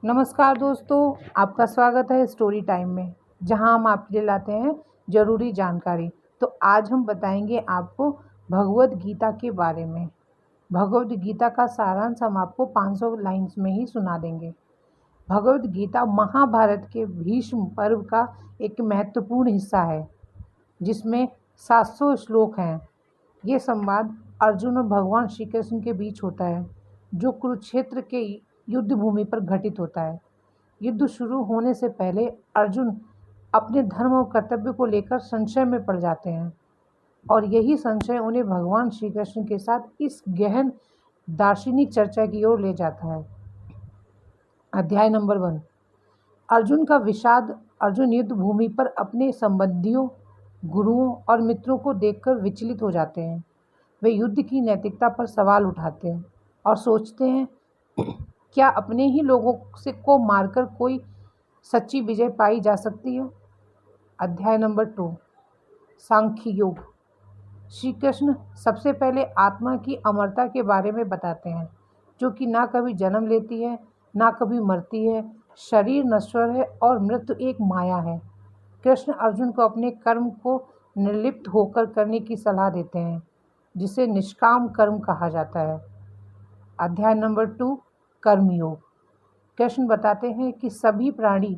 नमस्कार दोस्तों, आपका स्वागत है स्टोरी टाइम में, जहां हम आपके लिए लाते हैं ज़रूरी जानकारी। तो आज हम बताएंगे आपको भगवद गीता के बारे में। भगवद गीता का सारांश हम आपको 500 लाइन्स में ही सुना देंगे। भगवद गीता महाभारत के भीष्म पर्व का एक महत्वपूर्ण हिस्सा है, जिसमें 700 श्लोक हैं। ये संवाद अर्जुन और भगवान श्री कृष्ण के बीच होता है, जो कुरुक्षेत्र के युद्ध भूमि पर घटित होता है। युद्ध शुरू होने से पहले अर्जुन अपने धर्म और कर्तव्य को लेकर संशय में पड़ जाते हैं, और यही संशय उन्हें भगवान श्री कृष्ण के साथ इस गहन दार्शनिक चर्चा की ओर ले जाता है। अध्याय नंबर 1। अर्जुन का विषाद। अर्जुन युद्ध भूमि पर अपने संबंधियों, गुरुओं और मित्रों को देखकर विचलित हो जाते हैं। वे युद्ध की नैतिकता पर सवाल उठाते हैं और सोचते हैं, क्या अपने ही लोगों को मारकर कोई सच्ची विजय पाई जा सकती है। अध्याय नंबर 2। सांख्य योग। श्री कृष्ण सबसे पहले आत्मा की अमरता के बारे में बताते हैं, जो कि ना कभी जन्म लेती है, ना कभी मरती है। शरीर नश्वर है और मृत्यु एक माया है। कृष्ण अर्जुन को अपने कर्म को निर्लिप्त होकर करने की सलाह देते हैं, जिसे निष्काम कर्म कहा जाता है। अध्याय नंबर 2। कर्मयोग। कृष्ण बताते हैं कि सभी प्राणी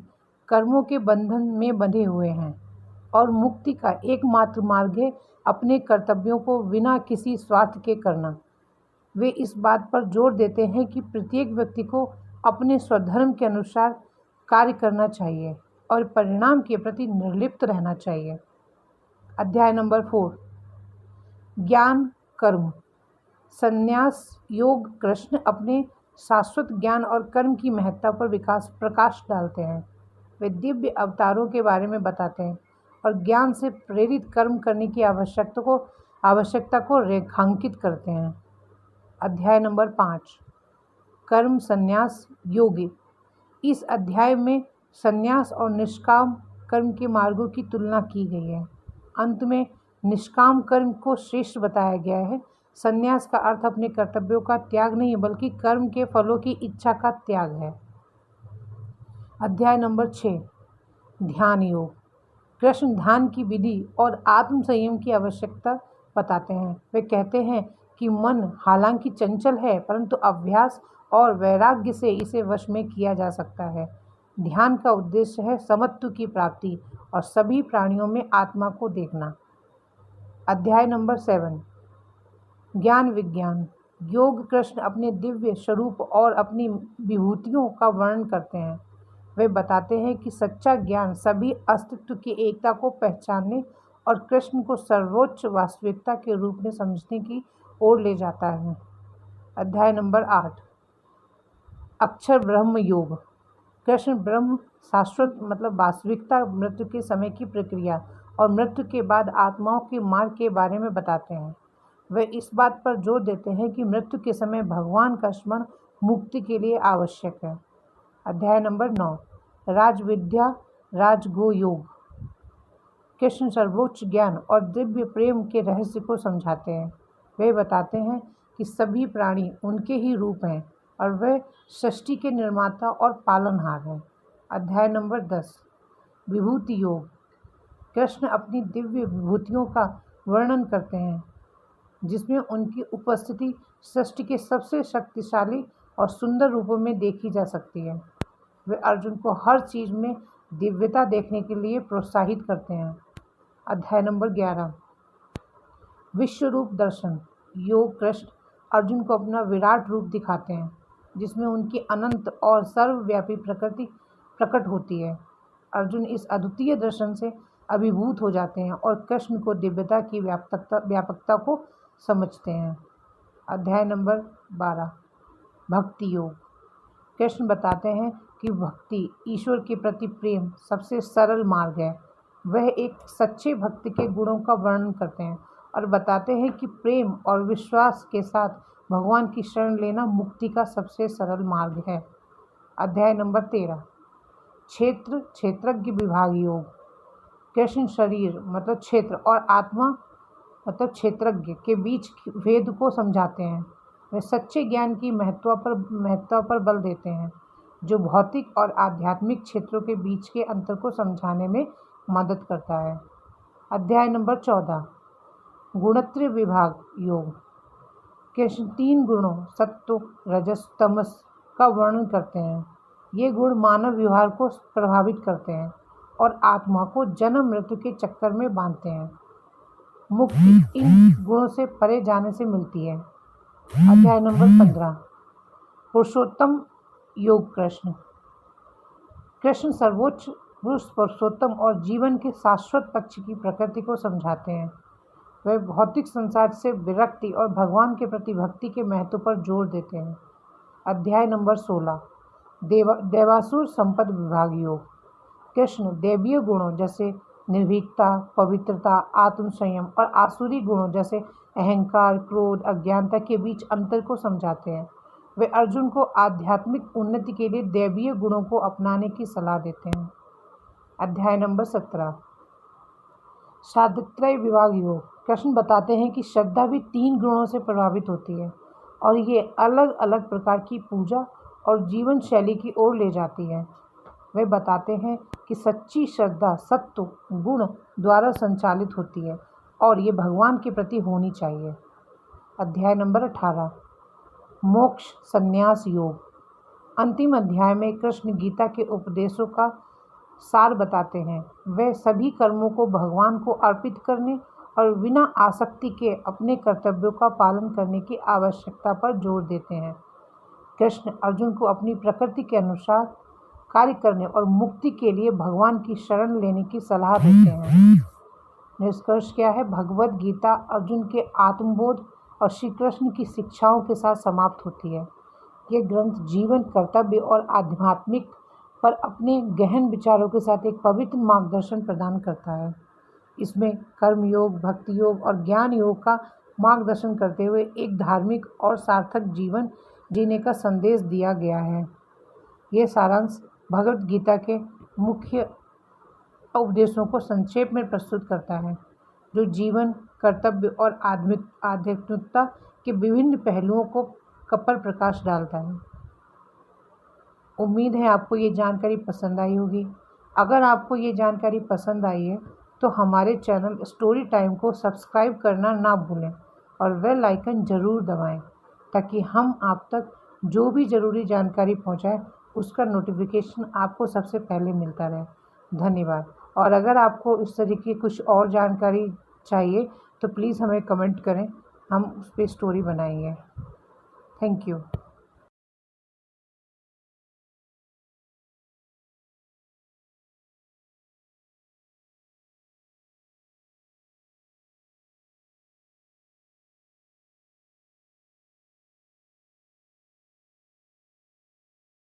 कर्मों के बंधन में बंधे हुए हैं और मुक्ति का एकमात्र मार्ग है अपने कर्तव्यों को बिना किसी स्वार्थ के करना। वे इस बात पर जोर देते हैं कि प्रत्येक व्यक्ति को अपने स्वधर्म के अनुसार कार्य करना चाहिए और परिणाम के प्रति निर्लिप्त रहना चाहिए। अध्याय नंबर 4। ज्ञान कर्म संन्यास योग। कृष्ण अपने शाश्वत ज्ञान और कर्म की महत्ता पर प्रकाश डालते हैं। वे दिव्य अवतारों के बारे में बताते हैं और ज्ञान से प्रेरित कर्म करने की आवश्यकता को रेखांकित करते हैं। अध्याय नंबर 5। कर्म संन्यास योगी। इस अध्याय में संन्यास और निष्काम कर्म के मार्गों की तुलना की गई है। अंत में निष्काम कर्म को श्रेष्ठ बताया गया है। संन्यास का अर्थ अपने कर्तव्यों का त्याग नहीं, बल्कि कर्म के फलों की इच्छा का त्याग है। अध्याय नंबर 6। ध्यान योग। कृष्ण ध्यान की विधि और आत्म संयम की आवश्यकता बताते हैं। वे कहते हैं कि मन हालांकि चंचल है, परंतु अभ्यास और वैराग्य से इसे वश में किया जा सकता है। ध्यान का उद्देश्य है समत्व की प्राप्ति और सभी प्राणियों में आत्मा को देखना। अध्याय नंबर 7। ज्ञान विज्ञान योग। कृष्ण अपने दिव्य स्वरूप और अपनी विभूतियों का वर्णन करते हैं। वे बताते हैं कि सच्चा ज्ञान सभी अस्तित्व की एकता को पहचानने और कृष्ण को सर्वोच्च वास्तविकता के रूप में समझने की ओर ले जाता है। अध्याय नंबर 8। अक्षर ब्रह्म योग। कृष्ण ब्रह्म शाश्वत वास्तविकता, मृत्यु के समय की प्रक्रिया और मृत्यु के बाद आत्माओं के मार्ग के बारे में बताते हैं। वे इस बात पर जोर देते हैं कि मृत्यु के समय भगवान का स्मरण मुक्ति के लिए आवश्यक है। अध्याय नंबर 9। राजविद्या राजगो योग। कृष्ण सर्वोच्च ज्ञान और दिव्य प्रेम के रहस्य को समझाते हैं। वे बताते हैं कि सभी प्राणी उनके ही रूप हैं और वे सृष्टि के निर्माता और पालनहार हैं। अध्याय नंबर 10। विभूति योग। कृष्ण अपनी दिव्य विभूतियों का वर्णन करते हैं, जिसमें उनकी उपस्थिति सृष्टि के सबसे शक्तिशाली और सुंदर रूपों में देखी जा सकती है। वे अर्जुन को हर चीज़ में दिव्यता देखने के लिए प्रोत्साहित करते हैं। अध्याय नंबर 11। विश्व रूप दर्शन योग। कृष्ण अर्जुन को अपना विराट रूप दिखाते हैं, जिसमें उनकी अनंत और सर्वव्यापी प्रकृति प्रकट होती है। अर्जुन इस अद्वितीय दर्शन से अभिभूत हो जाते हैं और कृष्ण को दिव्यता की व्यापकता को समझते हैं। अध्याय नंबर 12। भक्ति योग। कृष्ण बताते हैं कि भक्ति ईश्वर के प्रति प्रेम सबसे सरल मार्ग है। वह एक सच्चे भक्त के गुणों का वर्णन करते हैं और बताते हैं कि प्रेम और विश्वास के साथ भगवान की शरण लेना मुक्ति का सबसे सरल मार्ग है। अध्याय नंबर 13। क्षेत्रज्ञ विभाग योग। कृष्ण शरीर क्षेत्र और आत्मा क्षेत्रज्ञ के बीच भेद को समझाते हैं। वे सच्चे ज्ञान की महत्ता पर बल देते हैं। जो भौतिक और आध्यात्मिक क्षेत्रों के बीच के अंतर को समझाने में मदद करता है। अध्याय नंबर 14 गुणत्रय विभाग योग। कृष्ण 3 गुणों सत्व रजस तमस का वर्णन करते हैं। ये गुण मानव व्यवहार को प्रभावित करते हैं और आत्मा को जन्म मृत्यु के चक्कर में बांधते हैं। मुक्ति इन गुणों से परे जाने से मिलती है। अध्याय नंबर 15 पुरुषोत्तम योग। कृष्ण सर्वोच्च पुरुष पुरुषोत्तम और जीवन के शाश्वत पक्ष की प्रकृति को समझाते हैं। वे भौतिक संसार से विरक्ति और भगवान के प्रति भक्ति के महत्व पर जोर देते हैं। अध्याय नंबर 16 देवासुर संपद विभाग योग। कृष्ण दैवीय गुणों जैसे निर्भीकता, पवित्रता, आत्मसंयम और आसुरी गुणों जैसे अहंकार, क्रोध, अज्ञानता के बीच अंतर को समझाते हैं। वे अर्जुन को आध्यात्मिक उन्नति के लिए दैवीय गुणों को अपनाने की सलाह देते हैं। अध्याय नंबर 17 श्रद्धात्रय विभाग योग। कृष्ण बताते हैं कि श्रद्धा भी 3 गुणों से प्रभावित होती है और ये अलग अलग प्रकार की पूजा और जीवन शैली की ओर ले जाती है। वे बताते हैं कि सच्ची श्रद्धा सत्व गुण द्वारा संचालित होती है और ये भगवान के प्रति होनी चाहिए। अध्याय नंबर 18 मोक्ष संन्यास योग। अंतिम अध्याय में कृष्ण गीता के उपदेशों का सार बताते हैं। वे सभी कर्मों को भगवान को अर्पित करने और बिना आसक्ति के अपने कर्तव्यों का पालन करने की आवश्यकता पर जोर देते हैं। कृष्ण अर्जुन को अपनी प्रकृति के अनुसार कार्य करने और मुक्ति के लिए भगवान की शरण लेने की सलाह देते हैं। निष्कर्ष क्या है? भगवद गीता अर्जुन के आत्मबोध और श्री कृष्ण की शिक्षाओं के साथ समाप्त होती है। ये ग्रंथ जीवन, कर्तव्य और आध्यात्मिक पर अपने गहन विचारों के साथ एक पवित्र मार्गदर्शन प्रदान करता है। इसमें कर्म योग, भक्ति योग और ज्ञान योग का मार्गदर्शन करते हुए एक धार्मिक और सार्थक जीवन जीने का संदेश दिया गया है। ये सारांश भगवद गीता के मुख्य उपदेशों को संक्षेप में प्रस्तुत करता है, जो जीवन, कर्तव्य और आध्यात्मिकता के विभिन्न पहलुओं को पर प्रकाश डालता है। उम्मीद है आपको ये जानकारी पसंद आई होगी। अगर आपको ये जानकारी पसंद आई है तो हमारे चैनल स्टोरी टाइम को सब्सक्राइब करना ना भूलें और बेल आइकन ज़रूर दबाएं ताकि हम आप तक जो भी ज़रूरी जानकारी पहुंचाएं उसका नोटिफिकेशन आपको सबसे पहले मिलता रहे। धन्यवाद। और अगर आपको इस तरीके की कुछ और जानकारी चाहिए तो प्लीज़ हमें कमेंट करें, हम उस पर स्टोरी बनाएंगे। Thank you.